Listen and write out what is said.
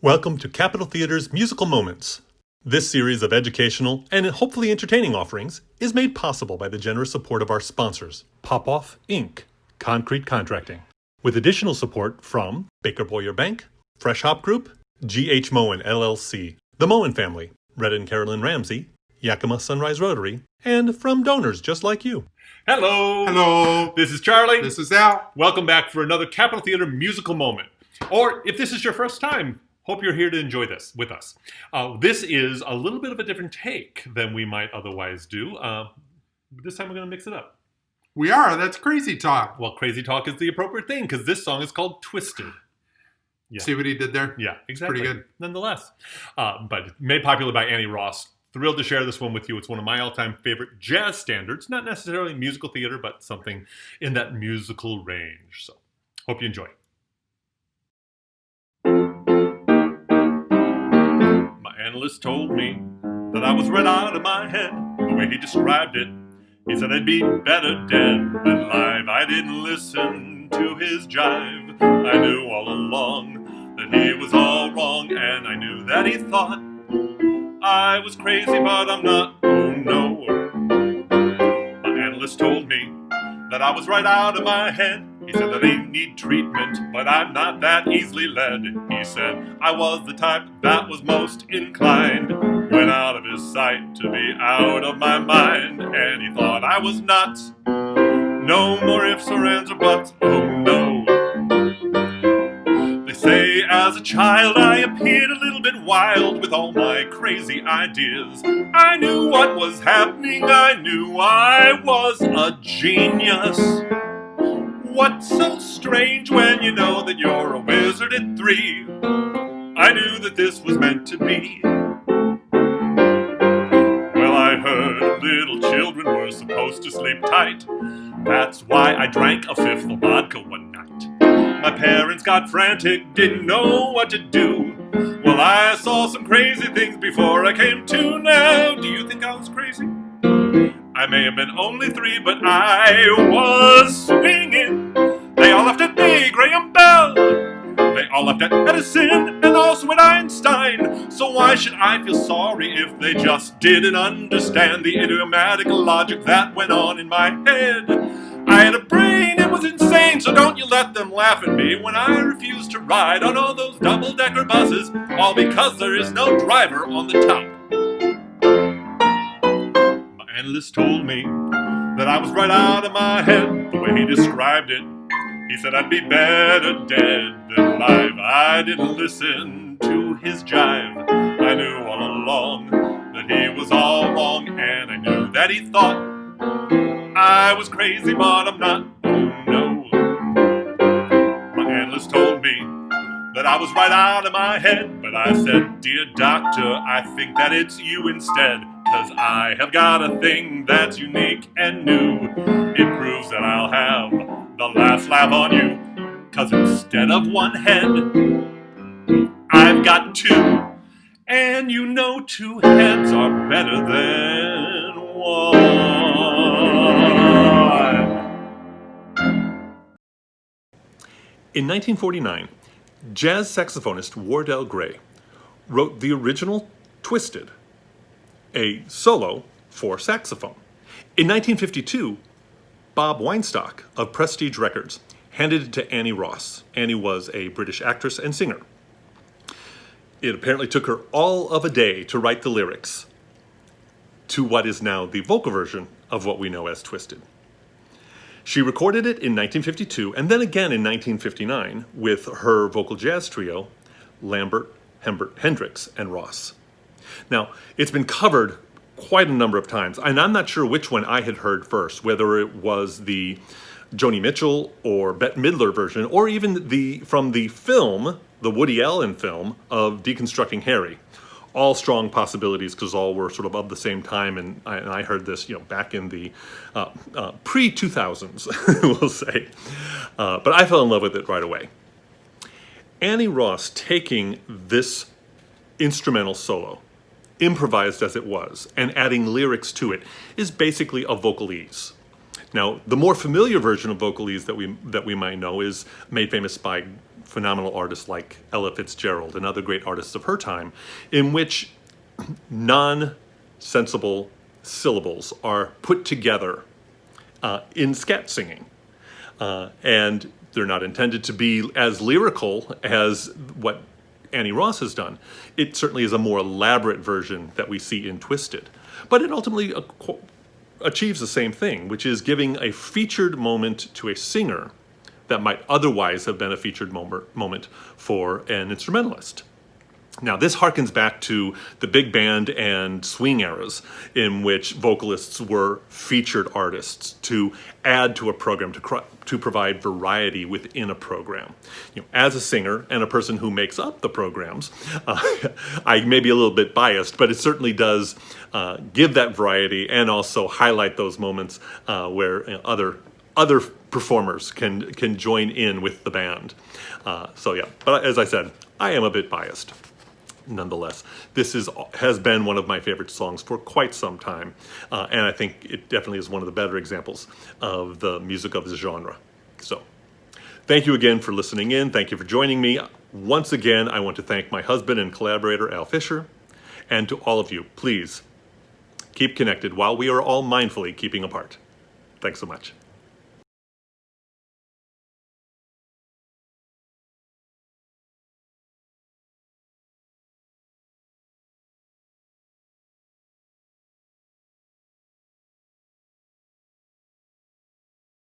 Welcome to Capitol Theater's Musical Moments. This series of educational and hopefully entertaining offerings is made possible by the generous support of our sponsors, Popoff Inc., Concrete Contracting, with additional support from Baker Boyer Bank, Fresh Hop Group, G.H. Moen LLC, the Moen Family, Red and Carolyn Ramsey, Yakima Sunrise Rotary, and from donors just like you. Hello! Hello! This is Charlie. This is Al. Welcome back for another Capitol Theater musical moment. Or if this is your first time, hope you're here to enjoy this with us. This is a little bit of a different take than we might otherwise do. This time we're going to mix it up. We are. That's Crazy Talk. Well, Crazy Talk is the appropriate thing because this song is called Twisted. Yeah. See what he did there? Yeah, exactly. Pretty good. Nonetheless. But made popular by Annie Ross. Thrilled to share this one with you. It's one of my all-time favorite jazz standards. Not necessarily musical theater, but something in that musical range. So, hope you enjoy. Analyst told me that I was right out of my head the way he described it. He said I'd be better dead than live. I didn't listen to his jive. I knew all along that he was all wrong, and I knew that he thought I was crazy, but I'm not. Oh no. My analyst told me that I was right out of my head. He said that I need treatment, but I'm not that easily led. He said I was the type that was most inclined, went out of his sight to be out of my mind, and he thought I was nuts. No more ifs or ands or buts, oh no. They say as a child I appeared a little bit wild with all my crazy ideas. I knew what was happening, I knew I was a genius. What's so strange when you know that you're a wizard at 3? I knew that this was meant to be. Well, I heard little children were supposed to sleep tight. That's why I drank a fifth of vodka one night. My parents got frantic, didn't know what to do. Well, I saw some crazy things before I came to now. Do you think I was crazy? I may have been only 3, but I was swinging. They all laughed at me, Graham Bell. They all laughed at Edison and also at Einstein. So why should I feel sorry if they just didn't understand the idiomatic logic that went on in my head? I had a brain, it was insane, so don't you let them laugh at me when I refuse to ride on all those double-decker buses, all because there is no driver on the top. Analyst told me that I was right out of my head the way he described it. He said I'd be better dead than live. I didn't listen to his jive. I knew all along that he was all wrong, and I knew that he thought I was crazy, but I'm not. Oh no. My analyst told me that I was right out of my head, but I said, dear doctor, I think that it's you instead. 'Cause I have got a thing that's unique and new. It proves that I'll have the last laugh on you. 'Cause instead of one head, I've got 2. And you know 2 heads are better than 1. In 1949, jazz saxophonist Wardell Gray wrote the original Twisted, a solo for saxophone. In 1952, Bob Weinstock of Prestige Records handed it to Annie Ross. Annie was a British actress and singer. It apparently took her all of a day to write the lyrics to what is now the vocal version of what we know as Twisted. She recorded it in 1952 and then again in 1959 with her vocal jazz trio, Lambert, Hendricks, and Ross. Now, it's been covered quite a number of times, and I'm not sure which one I had heard first, whether it was the Joni Mitchell or Bette Midler version, or even from the film, the Woody Allen film of Deconstructing Harry. All strong possibilities because all were sort of the same time, and I heard this, back in the pre-2000s, we'll say. But I fell in love with it right away. Annie Ross taking this instrumental solo, improvised as it was, and adding lyrics to it, is basically a vocalese. Now, the more familiar version of vocalese that we might know is made famous by phenomenal artists like Ella Fitzgerald and other great artists of her time, in which non-sensible syllables are put together in scat singing. And they're not intended to be as lyrical as what Annie Ross has done. It certainly is a more elaborate version that we see in Twisted. But it ultimately achieves the same thing, which is giving a featured moment to a singer that might otherwise have been a featured moment for an instrumentalist. Now, this harkens back to the big band and swing eras in which vocalists were featured artists to add to a program, to provide variety within a program. As a singer and a person who makes up the programs, I may be a little bit biased, but it certainly does give that variety and also highlight those moments where other performers can join in with the band. So yeah, but as I said, I am a bit biased. Nonetheless, this has been one of my favorite songs for quite some time, and I think it definitely is one of the better examples of the music of the genre. So, thank you again for listening in. Thank you for joining me. Once again, I want to thank my husband and collaborator, Al Fischer, and to all of you, please keep connected while we are all mindfully keeping apart. Thanks so much.